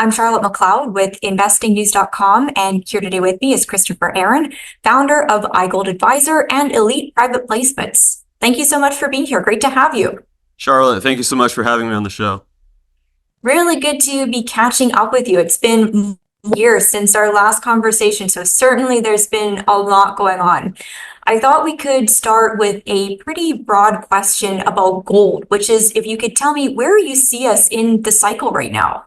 I'm Charlotte McLeod with investingnews.com, and here today with me is Christopher Aaron, founder of iGold Advisor and Elite Private Placements. Thank you so much for being here. Great to have you. Charlotte, thank you so much for having me on the show. Really good to be catching up with you. It's been years since our last conversation, so certainly there's been a lot going on. I thought we could start with a pretty broad question about gold, which is if you could tell me where you see us in the cycle right now.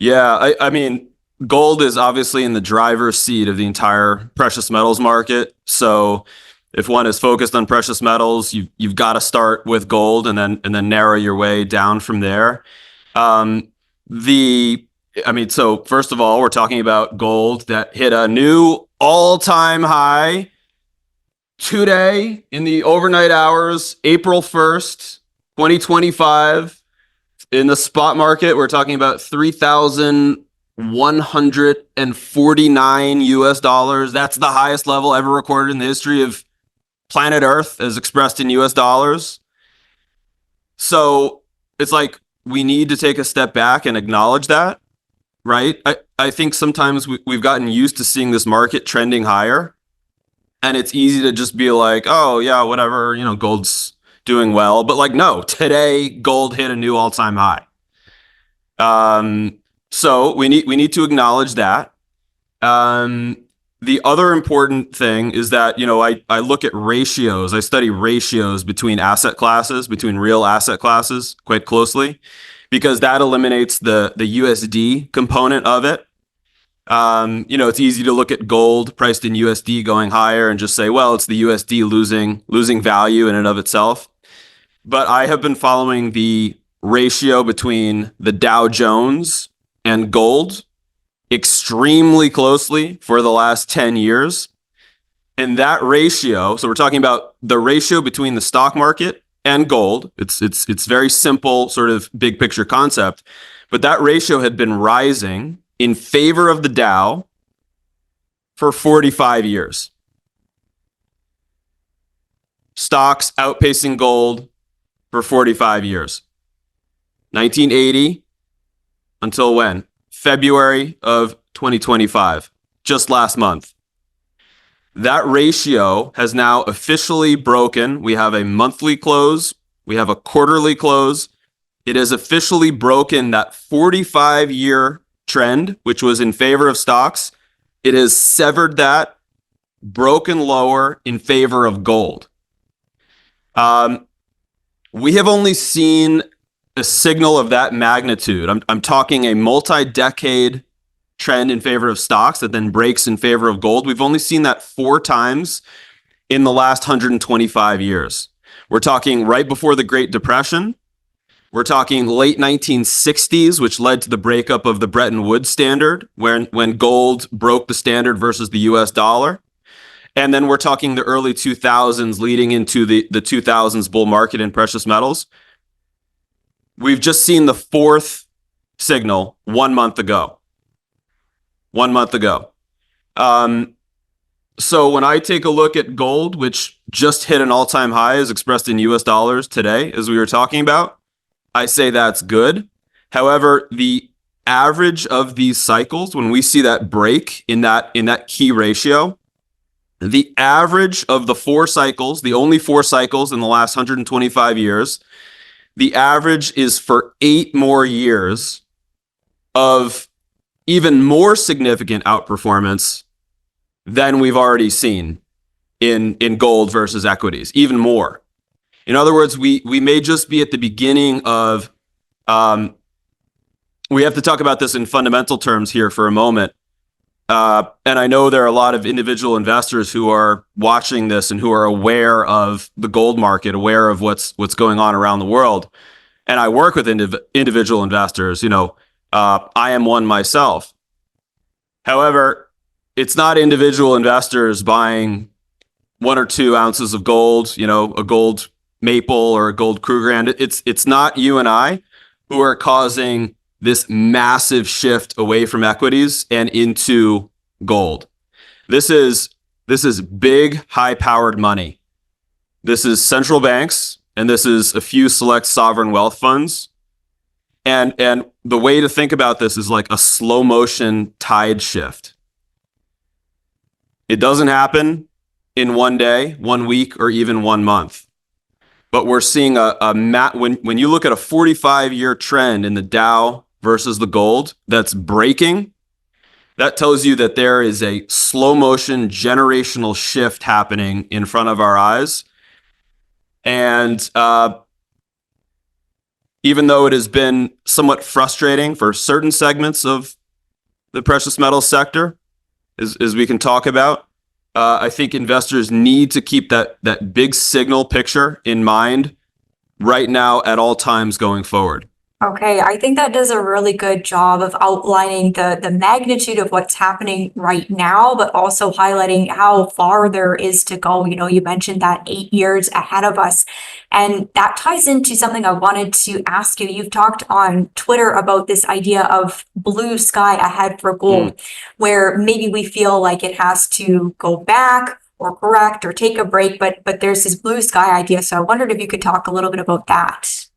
Yeah, I mean, gold is obviously in the driver's seat of the entire precious metals market. So if one is focused on precious metals, you've got to start with gold and then narrow your way down from there. So first of all, we're talking about gold that hit a new all-time high today in the overnight hours, April 1st, 2025. In the spot market, we're talking about 3,149 US dollars. That's the highest level ever recorded in the history of planet Earth as expressed in US dollars. So it's like we need to take a step back and acknowledge that, right? I think sometimes we've gotten used to seeing this market trending higher, and it's easy to just be like, oh yeah, whatever, gold's doing well. But like, no, today gold hit a new all-time high. So we need to acknowledge that. The other important thing is that, I look at ratios. I study ratios between asset classes, between real asset classes quite closely, because that eliminates the USD component of it. It's easy to look at gold priced in USD going higher and just say, well, it's the USD losing value in and of itself. But I have been following the ratio between the Dow Jones and gold extremely closely for the last 10 years. And that ratio, so we're talking about the ratio between the stock market and gold. It's very simple, sort of big picture concept, but that ratio had been rising in favor of the Dow for 45 years. Stocks outpacing gold for 45 years. 1980 until when? February of 2025, just last month. That ratio has now officially broken. We have a monthly close. We have a quarterly close. It has officially broken that 45-year trend, which was in favor of stocks. It has severed that, broken lower in favor of gold. We have only seen a signal of that magnitude. I'm talking a multi-decade trend in favor of stocks that then breaks in favor of gold. We've only seen that 4 times in the last 125 years. We're talking right before the Great Depression. We're talking late 1960s, which led to the breakup of the Bretton Woods standard, when gold broke the standard versus the US dollar. And then we're talking the early 2000s leading into the 2000s bull market in precious metals. We've just seen the 4th signal 1 month ago. 1 month ago. So when I take a look at gold, which just hit an all-time high as expressed in US dollars today, as we were talking about, I say that's good. However, the average of these cycles, when we see that break in that key ratio, the average of the 4 cycles, the only 4 cycles in the last 125 years, the average is for 8 more years of even more significant outperformance than we've already seen in gold versus equities, even more. In other words, we may just be at the beginning of, we have to talk about this in fundamental terms here for a moment. And I know there are a lot of individual investors who are watching this and who are aware of the gold market, aware of what's going on around the world. And I work with individual investors. I am one myself. However, it's not individual investors buying 1 or 2 ounces of gold, a gold maple or a gold Krugerrand. It's not you and I who are causing this massive shift away from equities and into gold. This is big, high-powered money. This is central banks, and this is a few select sovereign wealth funds And the way to think about this is like a slow motion tide shift. It doesn't happen in one day, 1 week, or even 1 month. But we're seeing when you look at a 45-year trend in the Dow versus the gold that's breaking, that tells you that there is a slow motion generational shift happening in front of our eyes. And even though it has been somewhat frustrating for certain segments of the precious metals sector, as we can talk about, I think investors need to keep that big signal picture in mind right now at all times going forward. Okay, I think that does a really good job of outlining the magnitude of what's happening right now, but also highlighting how far there is to go. You know, you mentioned that 8 years ahead of us. And that ties into something I wanted to ask you. You've talked on Twitter about this idea of blue sky ahead for gold, where maybe we feel like it has to go back or correct or take a break, but there's this blue sky idea. So I wondered if you could talk a little bit about that.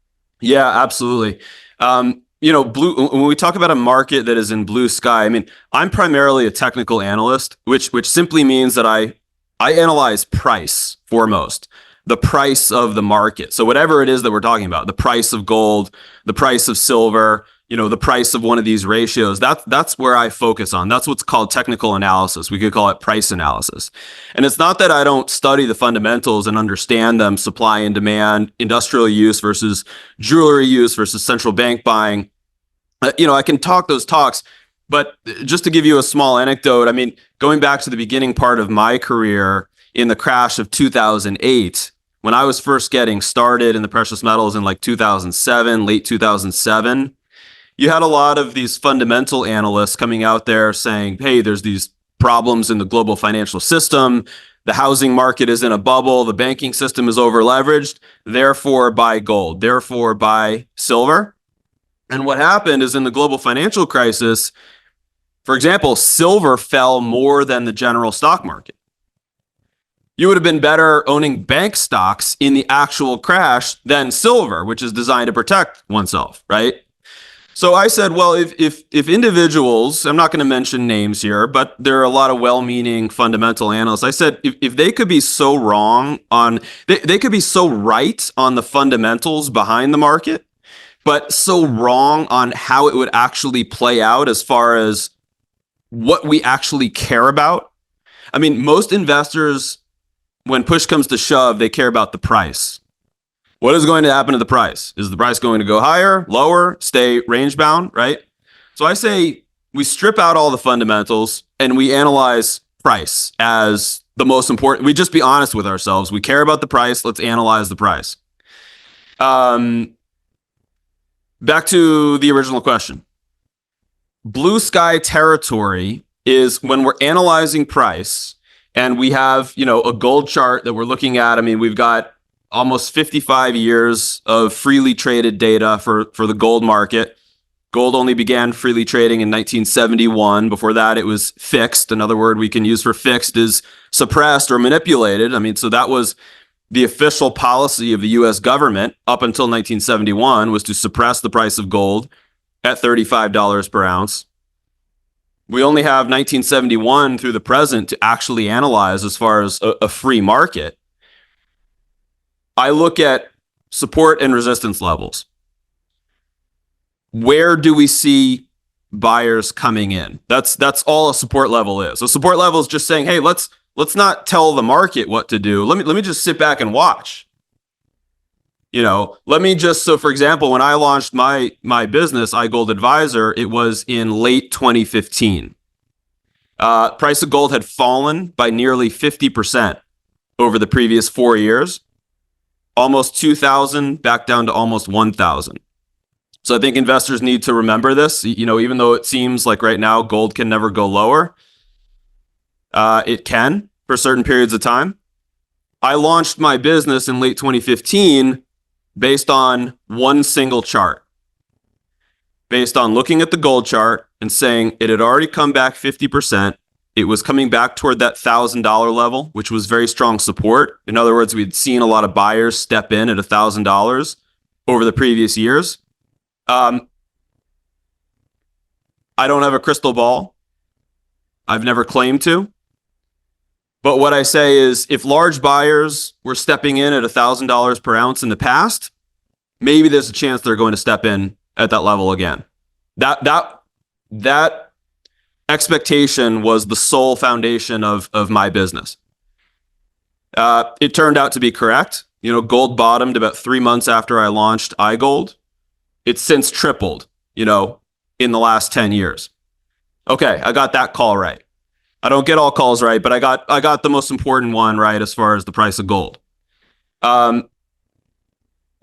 Yeah, absolutely. When we talk about a market that is in blue sky, I mean, I'm primarily a technical analyst, which simply means that I analyze price foremost, the price of the market. So whatever it is that we're talking about, the price of gold, the price of silver, the price of one of these ratios, that's where I focus on. That's what's called technical analysis. We could call it price analysis. And it's not that I don't study the fundamentals and understand them, supply and demand, industrial use versus jewelry use versus central bank buying. I can talk those talks, but just to give you a small anecdote, I mean, going back to the beginning part of my career in the crash of 2008, when I was first getting started in the precious metals in like 2007, late 2007, you had a lot of these fundamental analysts coming out there saying, hey, there's these problems in the global financial system. The housing market is in a bubble. The banking system is over leveraged. Therefore, buy gold. Therefore, buy silver. And what happened is in the global financial crisis, for example, silver fell more than the general stock market. You would have been better owning bank stocks in the actual crash than silver, which is designed to protect oneself, right? So I said, well, if individuals, I'm not going to mention names here, but there are a lot of well-meaning fundamental analysts. I said, if they could be so wrong on, they could be so right on the fundamentals behind the market, but so wrong on how it would actually play out as far as what we actually care about. I mean, most investors, when push comes to shove, they care about the price. What is going to happen to the price? Is the price going to go higher, lower, stay range bound, right? So I say we strip out all the fundamentals and we analyze price as the most important. We just be honest with ourselves. We care about the price. Let's analyze the price. Back to the original question. Blue sky territory is when we're analyzing price and we have, a gold chart that we're looking at. I mean, we've got almost 55 years of freely traded data for the gold market. Gold only began freely trading in 1971. Before that, it was fixed. Another word we can use for fixed is suppressed or manipulated. I mean, so that was the official policy of the US government up until 1971 was to suppress the price of gold at $35 per ounce. We only have 1971 through the present to actually analyze as far as a free market. I look at support and resistance levels. Where do we see buyers coming in? That's all a support level is. A support level is just saying, hey, let's not tell the market what to do. Let me just sit back and watch. So for example, when I launched my business, iGold Advisor, it was in late 2015. Price of gold had fallen by nearly 50% over the previous 4 years. Almost 2,000 back down to almost 1,000. So I think investors need to remember this. Even though it seems like right now gold can never go lower, it can for certain periods of time. I launched my business in late 2015 based on one single chart, based on looking at the gold chart and saying it had already come back 50%. It was coming back toward that $1,000 level, which was very strong support. In other words, we'd seen a lot of buyers step in at $1,000 over the previous years. I don't have a crystal ball. I've never claimed to. But what I say is if large buyers were stepping in at $1,000 per ounce in the past, maybe there's a chance they're going to step in at that level again. That expectation was the sole foundation of my business. It turned out to be correct. Gold bottomed about 3 months after I launched iGold. It's since tripled, in the last 10 years. Okay, I got that call right. I don't get all calls right, but I got the most important one right as far as the price of gold.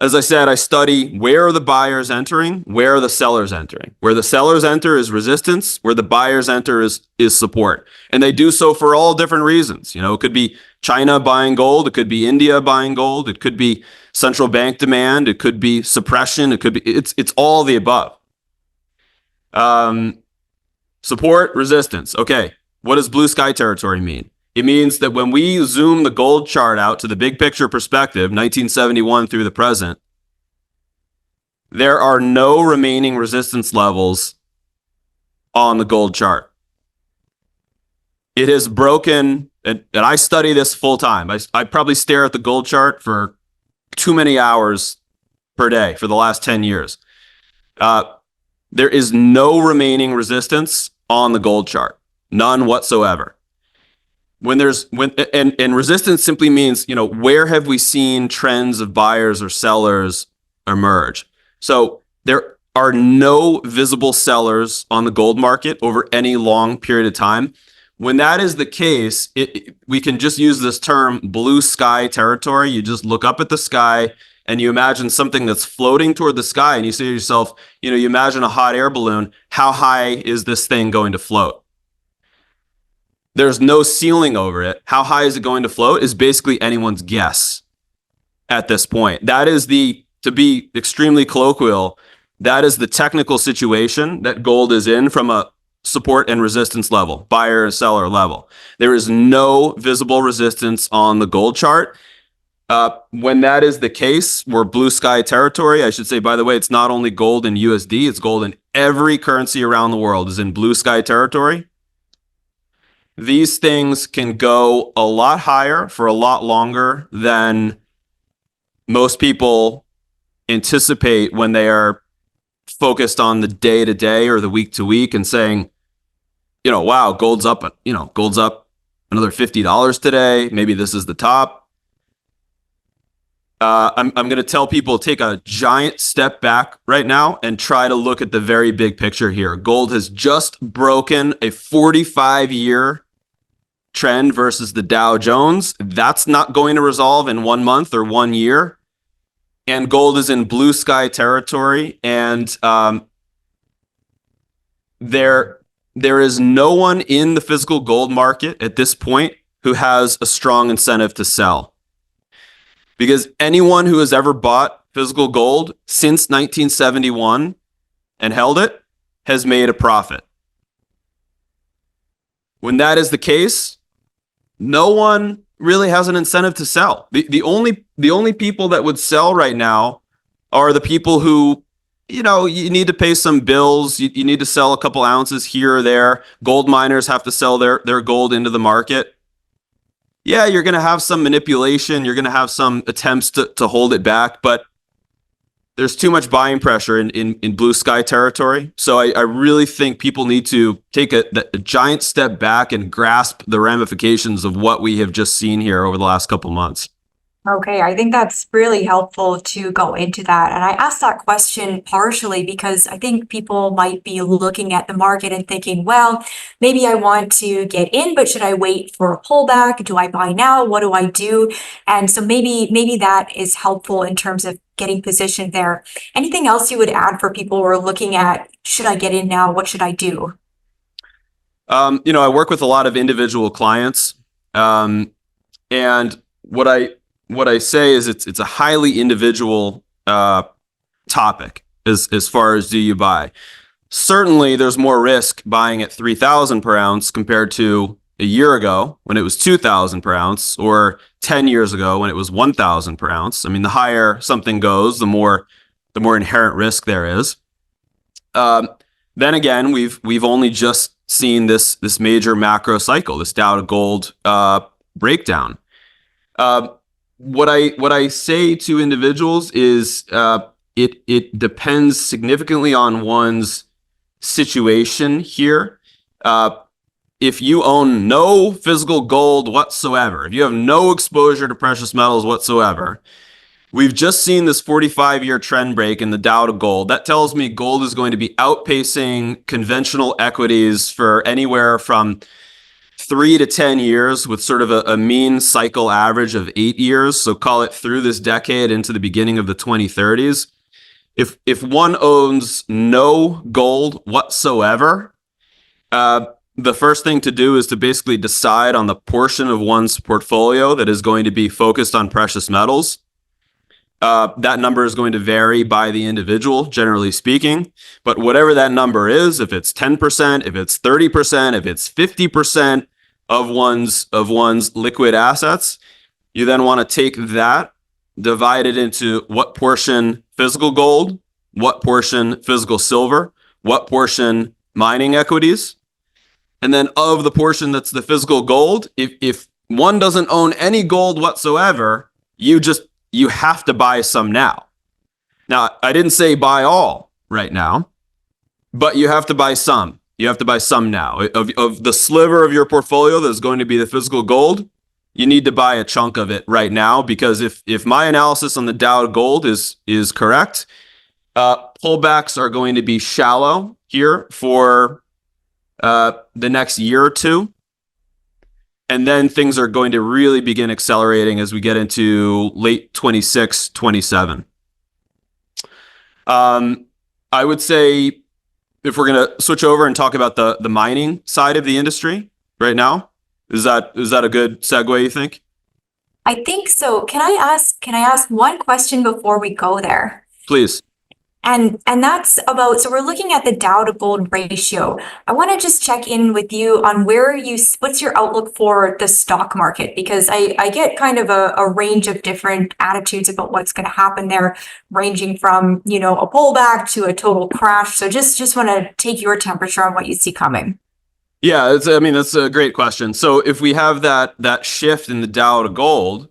As I said, I study where are the buyers entering, where are the sellers entering. Where the sellers enter is resistance, where the buyers enter is support. And they do so for all different reasons. It could be China buying gold, it could be India buying gold, it could be central bank demand, it could be suppression, it's all the above. Support, resistance. Okay, what does blue sky territory mean? It means that when we zoom the gold chart out to the big picture perspective, 1971 through the present, there are no remaining resistance levels on the gold chart. It has broken, and I study this full time. I probably stare at the gold chart for too many hours per day for the last 10 years. There is no remaining resistance on the gold chart. None whatsoever. And resistance simply means, where have we seen trends of buyers or sellers emerge? So there are no visible sellers on the gold market over any long period of time. When that is the case, we can just use this term blue sky territory. You just look up at the sky and you imagine something that's floating toward the sky and you say to yourself, you imagine a hot air balloon. How high is this thing going to float? There's no ceiling over it. How high is it going to float is basically anyone's guess at this point. That is to be extremely colloquial, that is the technical situation that gold is in from a support and resistance level, buyer and seller level. There is no visible resistance on the gold chart. When that is the case, we're blue sky territory. I should say, by the way, it's not only gold in USD, it's gold in every currency around the world is in blue sky territory. These things can go a lot higher for a lot longer than most people anticipate when they are focused on the day to day or the week to week and saying, wow, gold's up another $50 today. Maybe this is the top. I'm going to tell people take a giant step back right now and try to look at the very big picture here. Gold has just broken a 45-year trend versus the Dow Jones. That's not going to resolve in 1 month or 1 year. And gold is in blue sky territory. And there is no one in the physical gold market at this point who has a strong incentive to sell. Because anyone who has ever bought physical gold since 1971 and held it has made a profit. When that is the case, no one really has an incentive to sell. The only people that would sell right now are the people who, you need to pay some bills. You need to sell a couple ounces here or there. Gold miners have to sell their gold into the market. Yeah, you're going to have some manipulation. You're going to have some attempts to hold it back, but there's too much buying pressure in blue sky territory. So I really think people need to take a giant step back and grasp the ramifications of what we have just seen here over the last couple months. Okay, I think that's really helpful to go into that. And I asked that question partially because I think people might be looking at the market and thinking, well, maybe I want to get in, but should I wait for a pullback? Do I buy now? What do I do? And so maybe that is helpful in terms of getting positioned there. Anything else you would add for people who are looking at, should I get in now? What should I do? I work with a lot of individual clients. And what I say is it's a highly individual topic as far as do you buy. Certainly, there's more risk buying at 3,000 per ounce compared to a year ago when it was 2,000 per ounce, or 10 years ago when it was 1,000 per ounce. I mean, the higher something goes, the more inherent risk there is. then again, we've only just seen this major macro cycle, this Dow-to-gold breakdown. What I say to individuals is it depends significantly on one's situation here. If you own no physical gold whatsoever, if you have no exposure to precious metals whatsoever, we've just seen this 45-year trend break in the Dow to gold. That tells me gold is going to be outpacing conventional equities for anywhere from 3 to 10 years, with sort of a mean cycle average of 8 years. So call it through this decade into the beginning of the 2030s. If one owns no gold whatsoever, the first thing to do is to basically decide on the portion of one's portfolio that is going to be focused on precious metals. That number is going to vary by the individual, generally speaking. But whatever that number is, if it's 10%, if it's 30%, if it's 50% of one's liquid assets, you then want to take that, divide it into what portion physical gold, what portion physical silver, what portion mining equities. And then of the portion that's the physical gold, if one doesn't own any gold whatsoever, you have to buy some now. Now, I didn't say buy all right now, but you have to buy some. You have to buy some now. Of the sliver of your portfolio that's going to be the physical gold, you need to buy a chunk of it right now, because if my analysis on the Dow gold is correct, pullbacks are going to be shallow here for the next year or two. And then things are going to really begin accelerating as we get into late 26, 27. I would say, if we're going to switch over and talk about the mining side of the industry right now, is that a good segue, you think? I think so. Can I ask one question before we go there? Please. And that's about, so we're looking at the Dow to gold ratio. I want to just check in with you on what's your outlook for the stock market? Because I get kind of a range of different attitudes about what's going to happen there, ranging from, a pullback to a total crash. So just want to take your temperature on what you see coming. Yeah, that's a great question. So if we have that shift in the Dow to gold,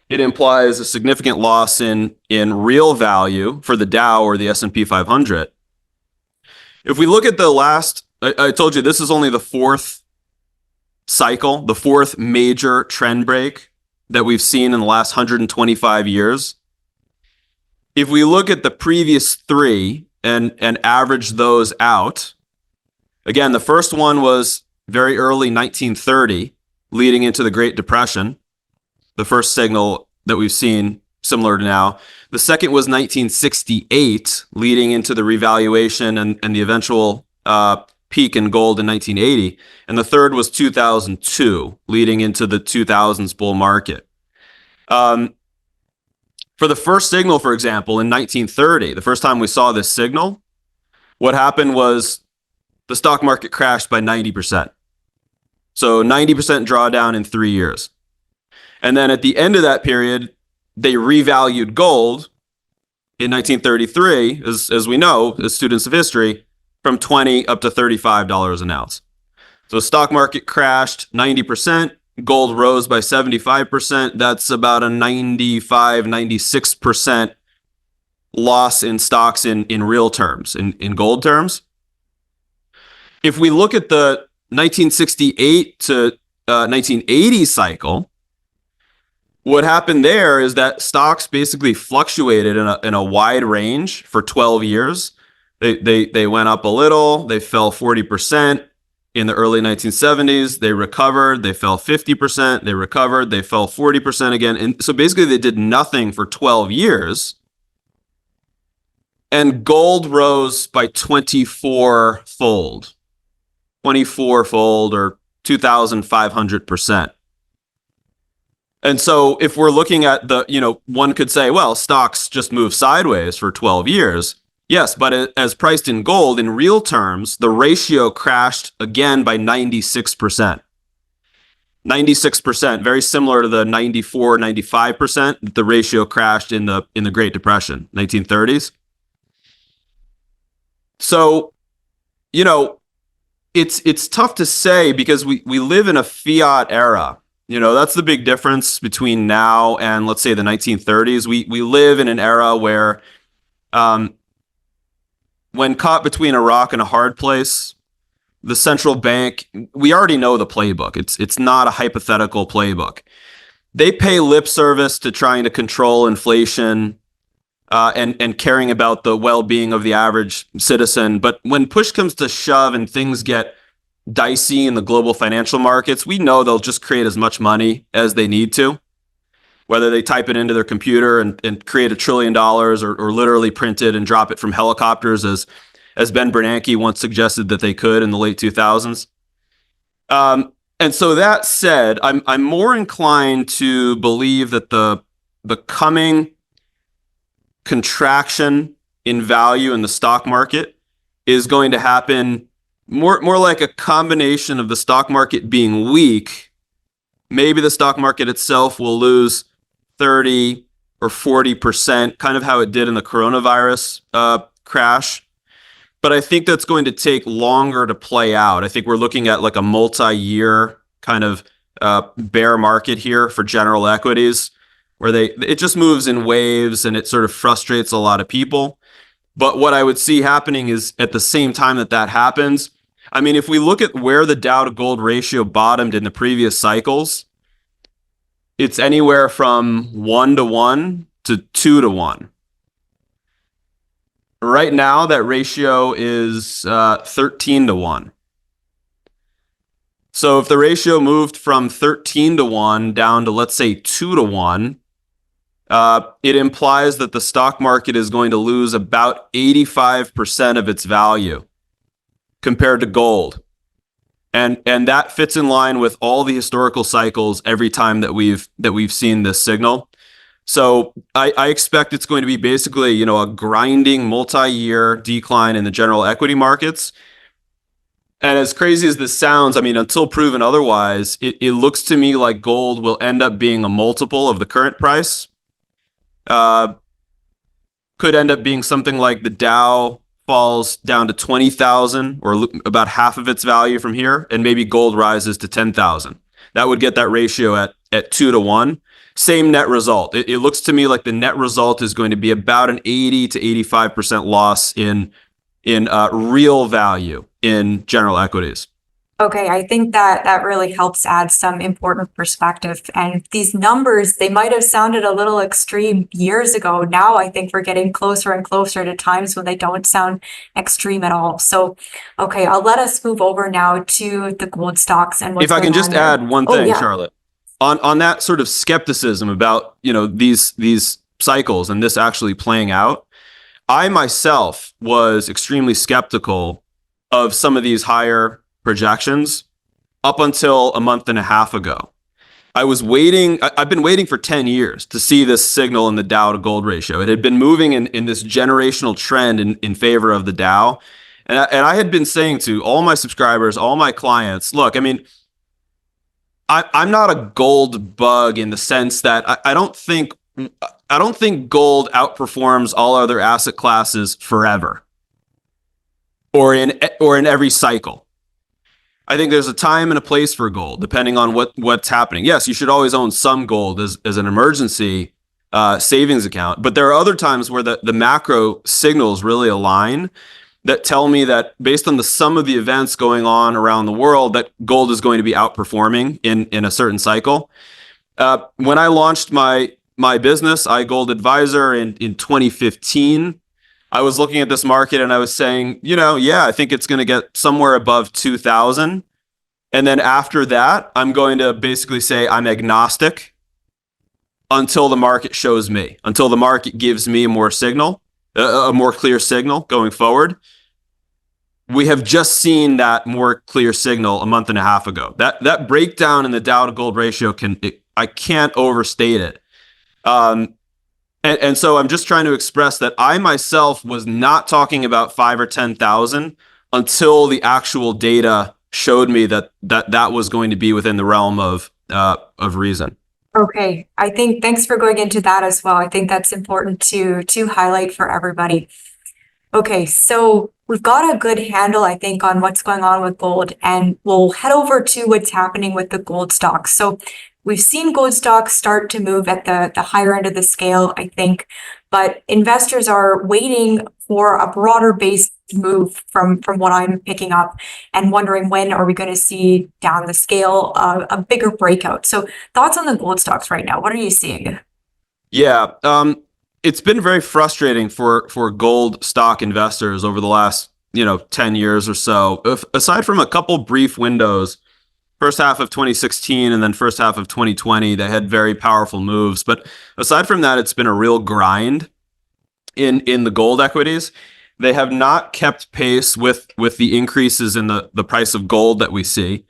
it implies a significant loss in real value for the Dow or the S&P 500. If we look at the last, I told you this is only the fourth cycle, the fourth major trend break that we've seen in the last 125 years. If we look at the previous three and average those out, again, the first one was very early 1930, leading into the Great Depression. The first signal that we've seen similar to now. The second was 1968, leading into the revaluation and the eventual peak in gold in 1980. And the third was 2002, leading into the 2000s bull market. For the first signal, for example, in 1930, the first time we saw this signal, what happened was the stock market crashed by 90%. So 90% drawdown in 3 years. And then at the end of that period, they revalued gold in 1933, as we know, as students of history, from $20 up to $35 an ounce. So the stock market crashed 90%, gold rose by 75%. That's about a 95, 96% loss in stocks in real terms, in gold terms. If we look at the 1968 to 1980 cycle, what happened there is that stocks basically fluctuated in a wide range for 12 years. They went up a little, they fell 40% in the early 1970s, they recovered, they fell 50%, they recovered, they fell 40% again. And so basically they did nothing for 12 years. And gold rose by 24-fold or 2,500%. And so if we're looking at one could say, well, stocks just move sideways for 12 years. Yes, but as priced in gold, in real terms, the ratio crashed again by 96%. 96%, very similar to the 94, 95% that the ratio crashed in the Great Depression, 1930s. So you know, it's tough to say because we live in a fiat era. That's the big difference between now and, let's say, the 1930s. We live in an era where, um, when caught between a rock and a hard place, the central bank, we already know the playbook. It's not a hypothetical playbook. They pay lip service to trying to control inflation, and caring about the well-being of the average citizen. But when push comes to shove and things get dicey in the global financial markets, we know they'll just create as much money as they need to, whether they type it into their computer and create $1 trillion, or literally print it and drop it from helicopters, as Ben Bernanke once suggested that they could in the late 2000s. And so that said, I'm more inclined to believe that the coming contraction in value in the stock market is going to happen more like a combination of the stock market being weak. Maybe the stock market itself will lose 30 or 40%, kind of how it did in the coronavirus crash. But I think that's going to take longer to play out. I think we're looking at like a multi-year kind of bear market here for general equities, where it just moves in waves and it sort of frustrates a lot of people. But what I would see happening is, at the same time that happens, I mean, if we look at where the Dow-to-gold ratio bottomed in the previous cycles, it's anywhere from 1-to-1 to 2-to-1. Right now, that ratio is 13-to-1. So if the ratio moved from 13-to-1 down to, let's say, 2-to-1, it implies that the stock market is going to lose about 85% of its value compared to gold. And that fits in line with all the historical cycles every time that we've seen this signal. So I expect it's going to be basically, a grinding multi-year decline in the general equity markets. And as crazy as this sounds, I mean, until proven otherwise, it looks to me like gold will end up being a multiple of the current price. Could end up being something like the Dow falls down to 20,000, or about half of its value from here, and maybe gold rises to 10,000. That would get that ratio at 2-to-1. Same net result. It looks to me like the net result is going to be about an 80 to 85% loss in real value in general equities. Okay, I think that really helps add some important perspective. And these numbers, they might have sounded a little extreme years ago. Now I think we're getting closer and closer to times when they don't sound extreme at all. So, okay, I'll let us move over now to the gold stocks and what's If I can just add one thing, yeah. Charlotte, on that sort of skepticism about, these cycles and this actually playing out, I myself was extremely skeptical of some of these higher projections up until a month and a half ago. I've been waiting for 10 years to see this signal in the Dow to gold ratio. It had been moving in this generational trend in favor of the Dow. And I had been saying to all my subscribers, all my clients, look, I mean, I'm not a gold bug in the sense that I don't think gold outperforms all other asset classes forever, or in every cycle. I think there's a time and a place for gold, depending on what's happening. Yes, you should always own some gold as an emergency savings account. But there are other times where the macro signals really align, that tell me that, based on the sum of the events going on around the world, that gold is going to be outperforming in a certain cycle. When I launched my business, iGold Advisor, in 2015, I was looking at this market and I was saying, I think it's going to get somewhere above 2,000. And then after that, I'm going to basically say I'm agnostic until the market shows me, until the market gives me a more clear signal going forward. We have just seen that more clear signal a month and a half ago. That breakdown in the Dow to gold ratio I can't overstate it. And so I'm just trying to express that I myself was not talking about 5 or 10,000 until the actual data showed me that was going to be within the realm of reason. Okay, I think thanks for going into that as well. I think that's important to highlight for everybody. Okay, so we've got a good handle, I think, on what's going on with gold, and we'll head over to what's happening with the gold stocks. So we've seen gold stocks start to move at the higher end of the scale, I think, but investors are waiting for a broader based move from what I'm picking up and wondering when are we going to see down the scale a bigger breakout. So thoughts on the gold stocks right now? What are you seeing? Yeah, it's been very frustrating for gold stock investors over the last 10 years or so. Aside from a couple brief windows, first half of 2016 and then first half of 2020, they had very powerful moves. But aside from that, it's been a real grind in the gold equities. They have not kept pace with the increases in the price of gold that we see.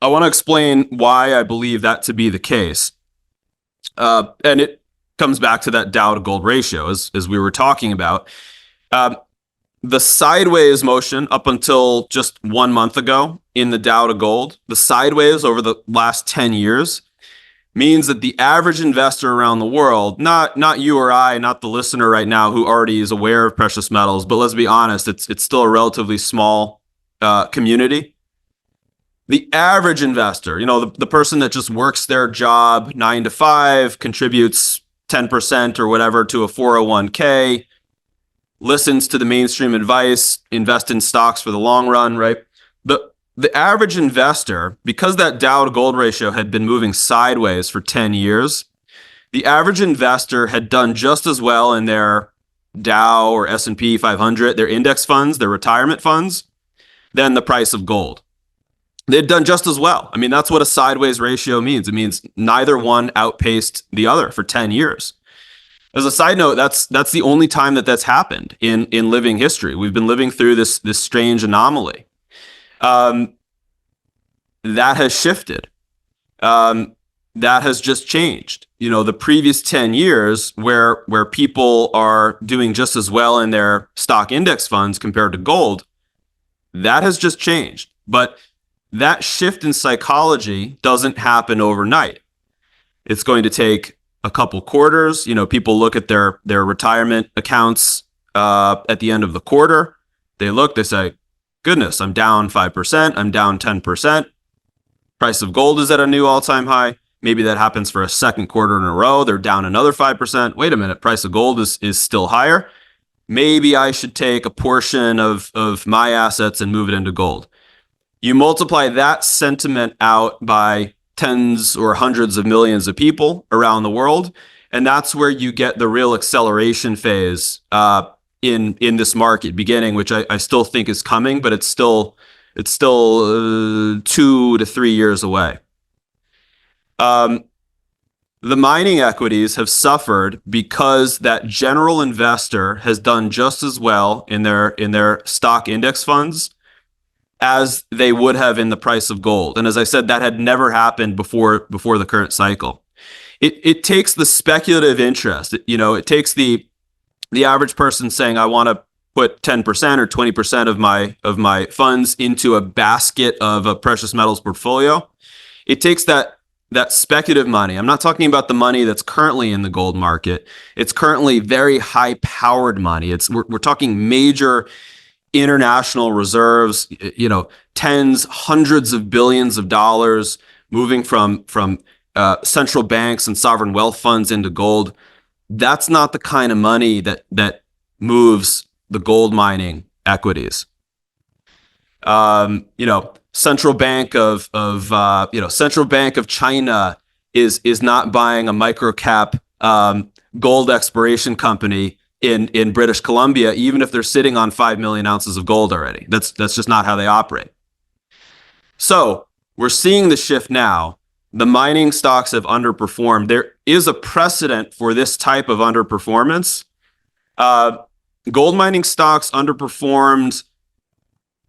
I want to explain why I believe that to be the case. And it comes back to that Dow to gold ratio, as we were talking about. The sideways motion up until just 1 month ago in the Dow to gold, the sideways over the last 10 years means that the average investor around the world, not you or I, not the listener right now who already is aware of precious metals, but let's be honest, it's still a relatively small community. The average investor, the person that just works their job 9 to 5, contributes 10% or whatever to a 401k, listens to the mainstream advice, invest in stocks for the long run, right? The average investor, because that Dow to gold ratio had been moving sideways for 10 years, the average investor had done just as well in their Dow or S&P 500, their index funds, their retirement funds, than the price of gold. They'd done just as well. I mean, that's what a sideways ratio means. It means neither one outpaced the other for 10 years. As a side note, that's the only time that's happened in living history. We've been living through this strange anomaly. That has shifted. That has just changed. The previous 10 years where people are doing just as well in their stock index funds compared to gold, that has just changed. But that shift in psychology doesn't happen overnight. It's going to take a couple quarters. People look at their retirement accounts at the end of the quarter. They say, goodness, I'm down 5%, I'm down 10%. Price of gold is at a new all-time high. Maybe that happens for a second quarter in a row. They're down another 5%. Wait a minute, price of gold is still higher. Maybe I should take a portion of my assets and move it into gold. You multiply that sentiment out by tens or hundreds of millions of people around the world, and that's where you get the real acceleration phase in this market beginning, which I still think is coming, but it's still 2 to 3 years away. The mining equities have suffered because that general investor has done just as well in their stock index funds as they would have in the price of gold. And as I said, that had never happened before the current cycle. It takes the speculative interest. It takes the average person saying, I want to put 10% or 20% of my funds into a basket of a precious metals portfolio. It takes that speculative money. I'm not talking about the money that's currently in the gold market. It's currently very high powered money. We're talking major international reserves, tens, hundreds of billions of dollars moving from central banks and sovereign wealth funds into gold. That's not the kind of money that moves the gold mining equities. Central Bank of China is not buying a microcap gold exploration company in British Columbia, even if they're sitting on 5 million ounces of gold already. That's just not how they operate. So we're seeing the shift now. The mining stocks have underperformed. There is a precedent for this type of underperformance. Gold mining stocks underperformed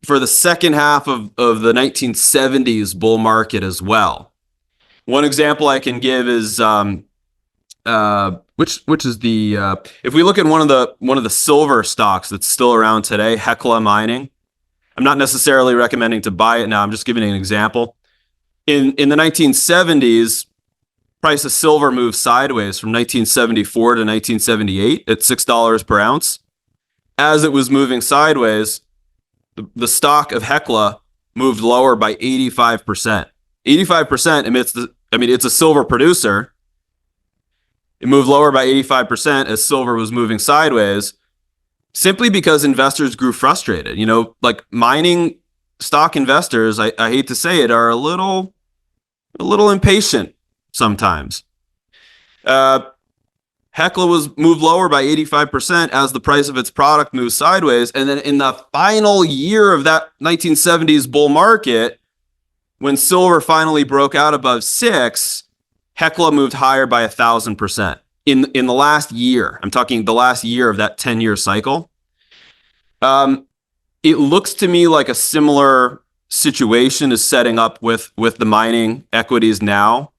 for the second half of the 1970s bull market as well. One example I can give is which is the if we look at one of the silver stocks that's still around today, Hecla Mining. I'm not necessarily recommending to buy it now. I'm just giving an example. In the 1970s, price of silver moved sideways from 1974 to 1978 at $6 per ounce. as it was moving sideways, the stock of Hecla moved lower by 85%. 85% amidst it's a silver producer. It moved lower by 85% as silver was moving sideways, simply because investors grew frustrated. Like mining stock investors, I hate to say it, are a little impatient sometimes. Hecla was moved lower by 85% as the price of its product moved sideways. And then in the final year of that 1970s bull market, when silver finally broke out above 6, Hecla moved higher by 1,000% in the last year. I'm talking the last year of that 10-year cycle. It looks to me like a similar situation is setting up with the mining equities now,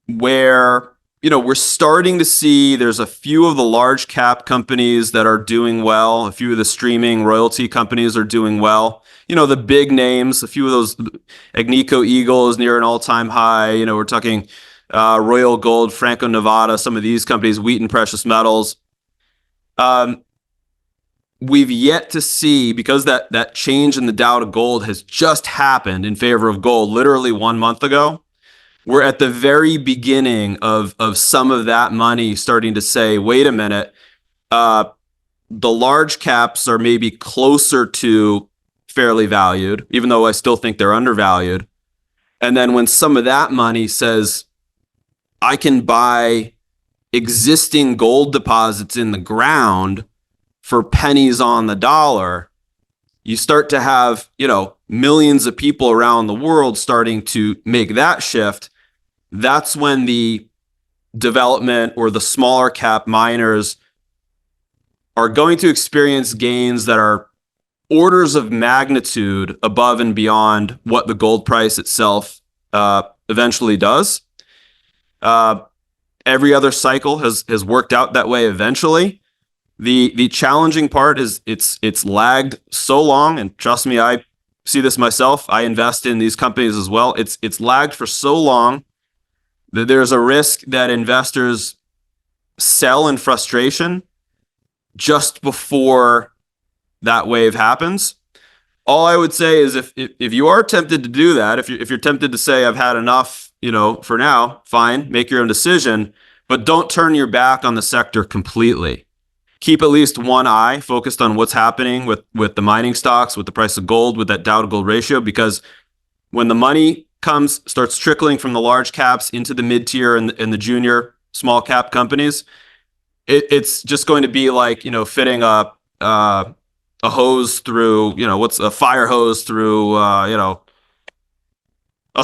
where we're starting to see there's a few of the large cap companies that are doing well. A few of the streaming royalty companies are doing well. The big names, a few of those, Agnico Eagle is near an all-time high. We're talking Royal Gold, Franco-Nevada, some of these companies, Wheaton Precious Metals. We've yet to see, because that change in the Dow-to-gold has just happened in favor of gold literally 1 month ago. We're at the very beginning of some of that money starting to say, wait a minute, the large caps are maybe closer to fairly valued, even though I still think they're undervalued. And then when some of that money says, I can buy existing gold deposits in the ground for pennies on the dollar, you start to have, millions of people around the world starting to make that shift. That's when the development or the smaller cap miners are going to experience gains that are orders of magnitude above and beyond what the gold price itself eventually does. Every other cycle has worked out that way eventually. The challenging part is it's lagged so long, and trust me, I see this myself. I invest in these companies as well. It's lagged for so long that there's a risk that investors sell in frustration just before that wave happens. All I would say is if you are tempted to do that, if you're tempted to say I've had enough, for now, fine, make your own decision, but don't turn your back on the sector completely. Keep at least one eye focused on what's happening with the mining stocks, with the price of gold, with that Dow-to-gold ratio, because when the money starts trickling from the large caps into the mid-tier and the junior small cap companies, it's just going to be like, fitting a hose through, what's a fire hose through, a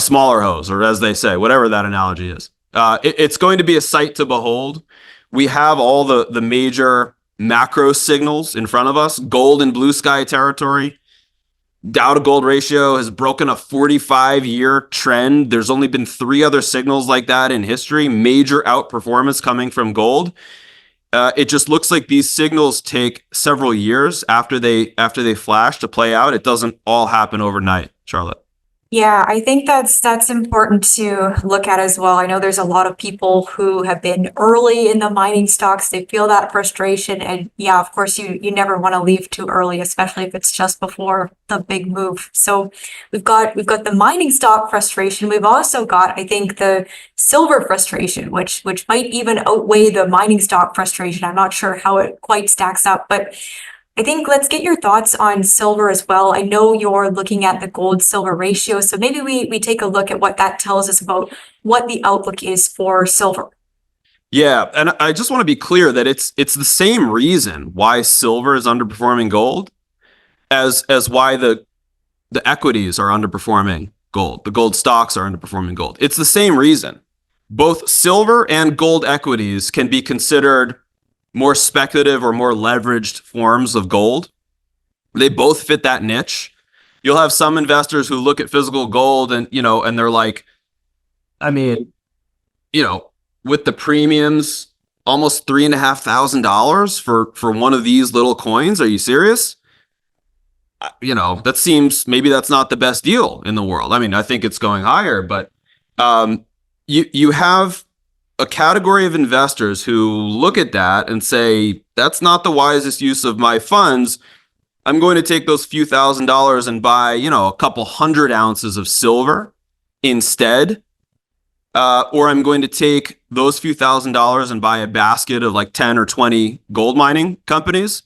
smaller hose, or as they say, whatever that analogy is. It's going to be a sight to behold. We have all the major macro signals in front of us, gold and blue sky territory. Dow-to-gold ratio has broken a 45-year trend. There's only been 3 other signals like that in history, major outperformance coming from gold. It just looks like these signals take several years after they flash to play out. It doesn't all happen overnight, Charlotte. Yeah, I think that's important to look at as well. I know there's a lot of people who have been early in the mining stocks. They feel that frustration, and yeah, of course, you never want to leave too early, especially if it's just before the big move. So we've got the mining stock frustration. We've also got, I think, the silver frustration, which might even outweigh the mining stock frustration. I'm not sure how it quite stacks up, but I think let's get your thoughts on silver as well. I know you're looking at the gold silver ratio, so maybe we take a look at what that tells us about what the outlook is for silver. Yeah, and I just want to be clear that it's the same reason why silver is underperforming gold as why the equities are underperforming gold. The gold stocks are underperforming gold. It's the same reason. Both silver and gold equities can be considered more speculative or more leveraged forms of gold. They both fit that niche. You'll have some investors who look at physical gold and they're like, with the premiums, almost $3,500 for one of these little coins. Are you serious? That seems, maybe that's not the best deal in the world. I think it's going higher, but you have a category of investors who look at that and say, that's not the wisest use of my funds. I'm going to take those few $1,000s and buy, a couple 100 ounces of silver instead. Or I'm going to take those few $1,000s and buy a basket of like 10 or 20 gold mining companies.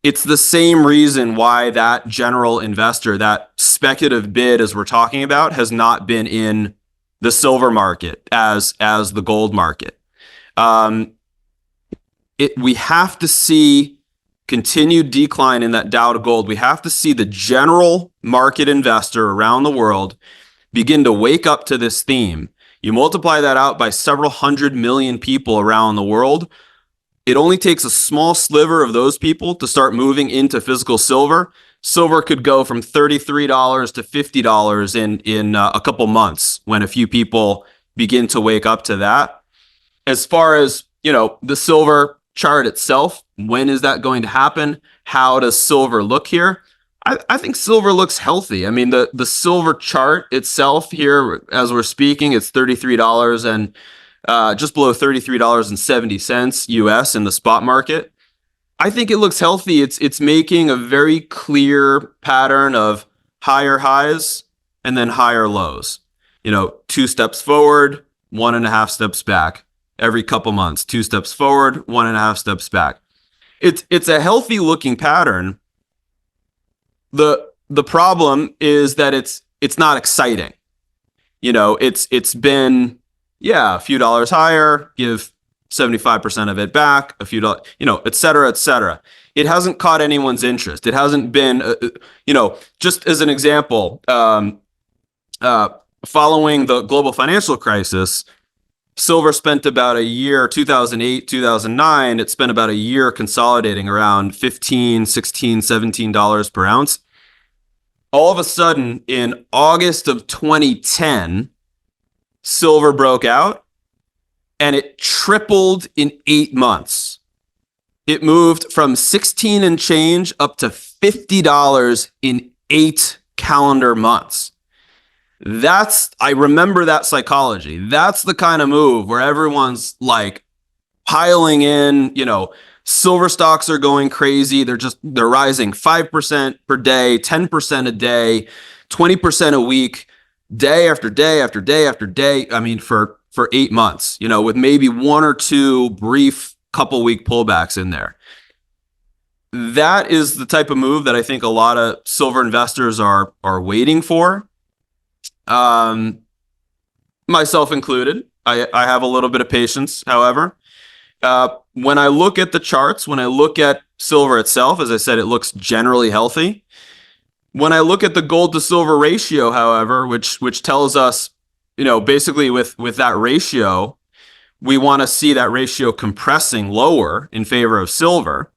It's the same reason why that general investor, that speculative bid, as we're talking about, has not been in the silver market as the gold market. We have to see continued decline in that Dow to gold. We have to see the general market investor around the world begin to wake up to this theme. You multiply that out by several 100 million people around the world. It only takes a small sliver of those people to start moving into physical silver. Silver could go from $33 to $50 in a couple months when a few people begin to wake up to that. As far as, the silver chart itself, when is that going to happen? How does silver look here? I think silver looks healthy. I mean, the silver chart itself here, as we're speaking, it's $33 and just below $33.70 US in the spot market. I think it looks healthy. It's making a very clear pattern of higher highs and then higher lows. 2 steps forward, 1.5 steps back. Every couple months, 2 steps forward, 1.5 steps back. It's a healthy looking pattern. The problem is that it's not exciting. It's been a few dollars higher, give 75% of it back, a few dollars, et cetera, et cetera. It hasn't caught anyone's interest. It hasn't been, just as an example, following the global financial crisis, silver spent about a year, 2008, 2009, it spent about a year consolidating around $15, $16, $17 per ounce. All of a sudden, in August of 2010, silver broke out and it tripled in 8 months. It moved from 16 and change up to $50 in 8 calendar months. I remember that psychology. That's the kind of move where everyone's like piling in, silver stocks are going crazy. They're rising 5% per day, 10% a day, 20% a week, day after day after day after day. I mean, for 8 months, with maybe 1 or 2 brief couple week pullbacks in there. That is the type of move that I think a lot of silver investors are waiting for. Myself included. I have a little bit of patience, however. When I look at the charts, when I look at silver itself, as I said, it looks generally healthy. When I look at the gold to silver ratio, however, which tells us, basically with that ratio, we want to see that ratio compressing lower in favor of silver.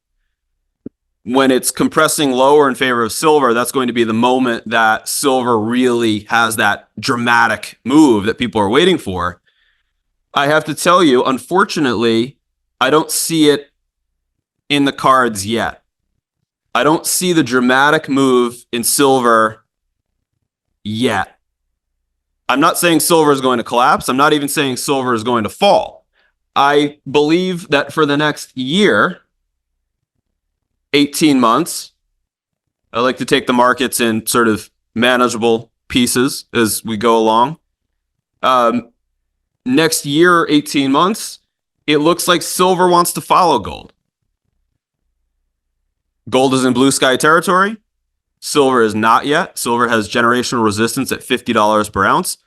When it's compressing lower in favor of silver, that's going to be the moment that silver really has that dramatic move that people are waiting for. I have to tell you, unfortunately, I don't see it in the cards yet. I don't see the dramatic move in silver yet. I'm not saying silver is going to collapse. I'm not even saying silver is going to fall. I believe that for the next year, 18 months, I like to take the markets in sort of manageable pieces as we go along. Next year, 18 months, it looks like silver wants to follow gold. Gold is in blue sky territory. Silver is not yet. Silver has generational resistance at $50 per ounce.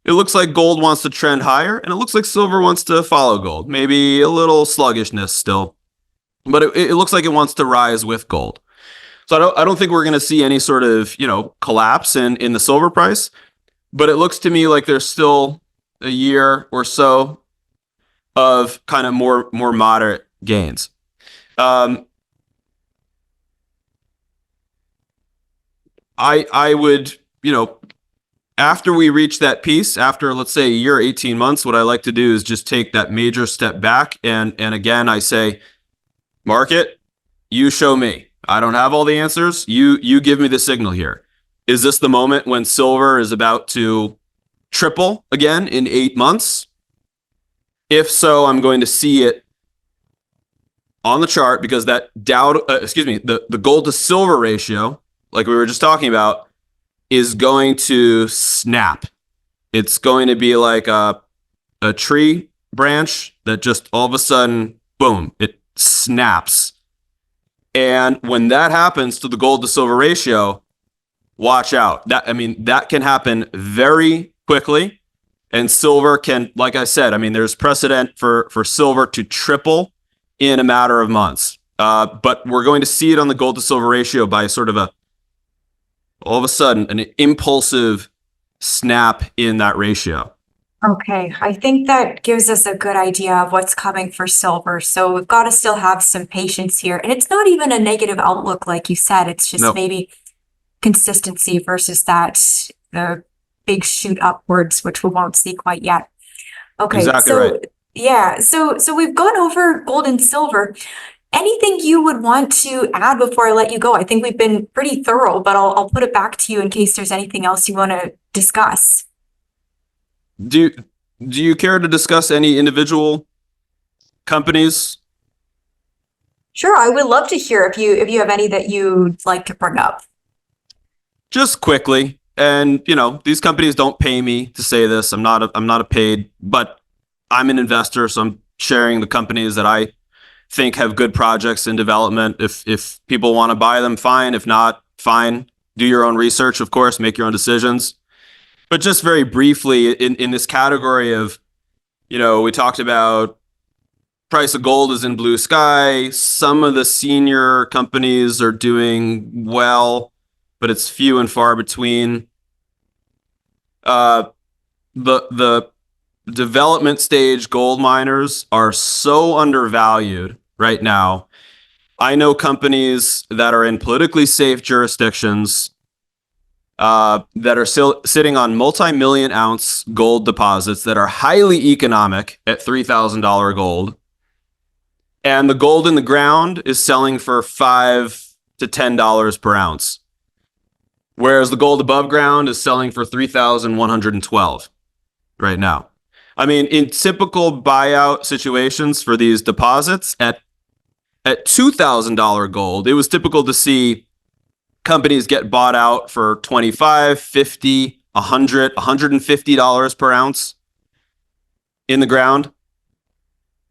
It looks like gold wants to trend higher, and it looks like silver wants to follow gold. Maybe a little sluggishness still, but it looks like it wants to rise with gold. So I don't think we're going to see any sort of, collapse in the silver price, but it looks to me like there's still a year or so of kind of more moderate gains. I would, after we reach that piece, after let's say a year, 18 months, what I like to do is just take that major step back. And again, I say, market, you show me. I don't have all the answers. You give me the signal here. Is this the moment when silver is about to triple again in 8 months? If so, I'm going to see it on the chart because that the gold to silver ratio, like we were just talking about, is going to snap. It's going to be like a tree branch that just all of a sudden, boom, it snaps. And when that happens to the gold to silver ratio, watch out. That can happen very quickly. And silver can, like I said, there's precedent for silver to triple in a matter of months. But we're going to see it on the gold to silver ratio by sort of all of a sudden, an impulsive snap in that ratio. Okay, I think that gives us a good idea of what's coming for silver. So we've got to still have some patience here. And it's not even a negative outlook, like you said. It's just No. maybe consistency versus the big shoot upwards, which we won't see quite yet. Okay, Exactly so right. yeah, so we've gone over gold and silver. Anything you would want to add before I let you go? I think we've been pretty thorough, but I'll put it back to you in case there's anything else you want to discuss. Do you care to discuss any individual companies? Sure, I would love to hear if you have any that you'd like to bring up. Just quickly, and these companies don't pay me to say this. I'm not a paid, but I'm an investor, so I'm sharing the companies that I think have good projects in development. If people want to buy them, fine. If not, fine. Do your own research, of course, make your own decisions. But just very briefly, in this category of, we talked about price of gold is in blue sky. Some of the senior companies are doing well, but it's few and far between. The development stage gold miners are so undervalued right now. I know companies that are in politically safe jurisdictions that are still sitting on multi-million ounce gold deposits that are highly economic at $3,000 gold. And the gold in the ground is selling for $5 to $10 per ounce. Whereas the gold above ground is selling for $3,112 right now. In typical buyout situations for these deposits at $2,000 gold, it was typical to see companies get bought out for $25, $50, $100, $150 per ounce in the ground.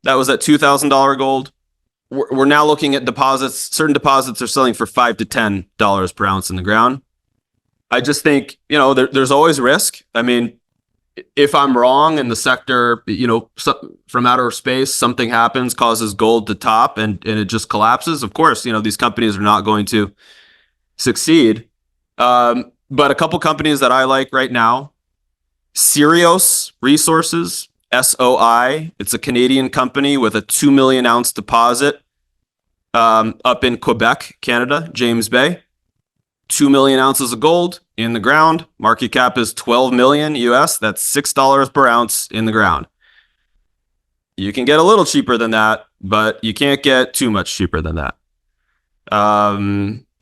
That was at $2,000 gold. We're now looking at deposits. Certain deposits are selling for $5 to $10 per ounce in the ground. I just think, there's always risk. If I'm wrong and the sector, from outer space, something happens, causes gold to top and it just collapses, of course, these companies are not going to succeed. But a couple companies that I like right now, Sirios Resources, SOI. It's a Canadian company with a 2 million ounce deposit up in Quebec, Canada, James Bay. 2 million ounces of gold in the ground. Market cap is 12 million US. That's $6 per ounce in the ground. You can get a little cheaper than that, but you can't get too much cheaper than that.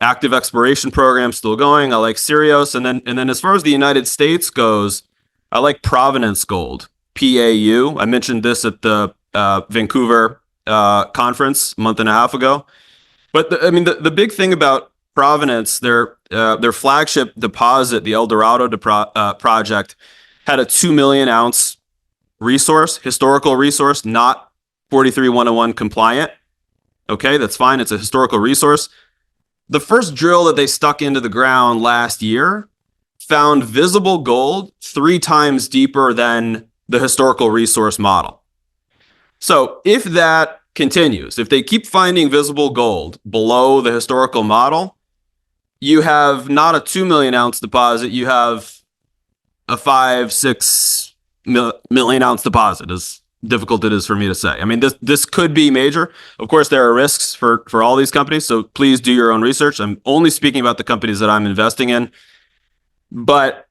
Active exploration program still going. I like Sirios. And then as far as the United States goes, I like Provenance Gold, PAU. I mentioned this at the Vancouver conference a month and a half ago. But the big thing about Provenance, their flagship deposit, the El Dorado project, had a 2 million ounce resource, historical resource, not 43101 compliant. Okay, that's fine. It's a historical resource. The first drill that they stuck into the ground last year found visible gold 3 times deeper than the historical resource model. So if that continues, if they keep finding visible gold below the historical model, you have not a 2 million ounce deposit, you have a 5-6 million ounce deposit, as difficult it is for me to say. This could be major. Of course, there are risks for all these companies, so please do your own research. I'm only speaking about the companies that I'm investing in. But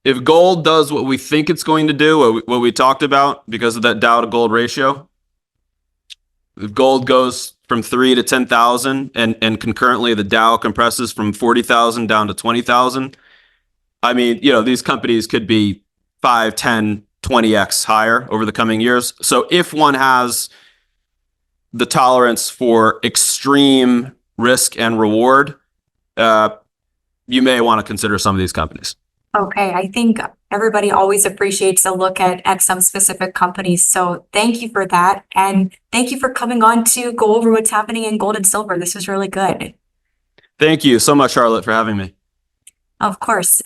if gold does what we think it's going to do, what we talked about because of that Dow-to-gold ratio, if gold goes from 3 to 10,000 and concurrently the Dow compresses from 40,000 down to 20,000, these companies could be 5, 10, 20x higher over the coming years. So if one has the tolerance for extreme risk and reward, you may want to consider some of these companies. Okay, I think everybody always appreciates a look at some specific companies. So thank you for that. And thank you for coming on to go over what's happening in gold and silver. This was really good. Thank you so much, Charlotte, for having me. Of course.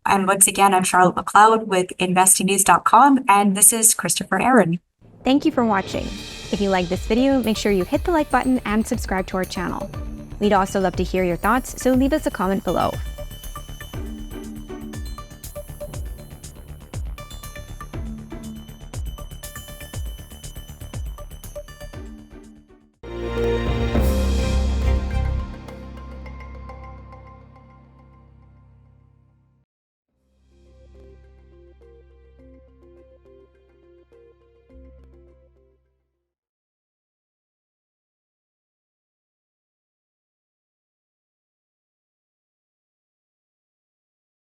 And once again, I'm Charlotte McLeod with investingnews.com, and this is Christopher Aaron. Thank you for watching. If you like this video, make sure you hit the like button and subscribe to our channel. We'd also love to hear your thoughts, so leave us a comment below.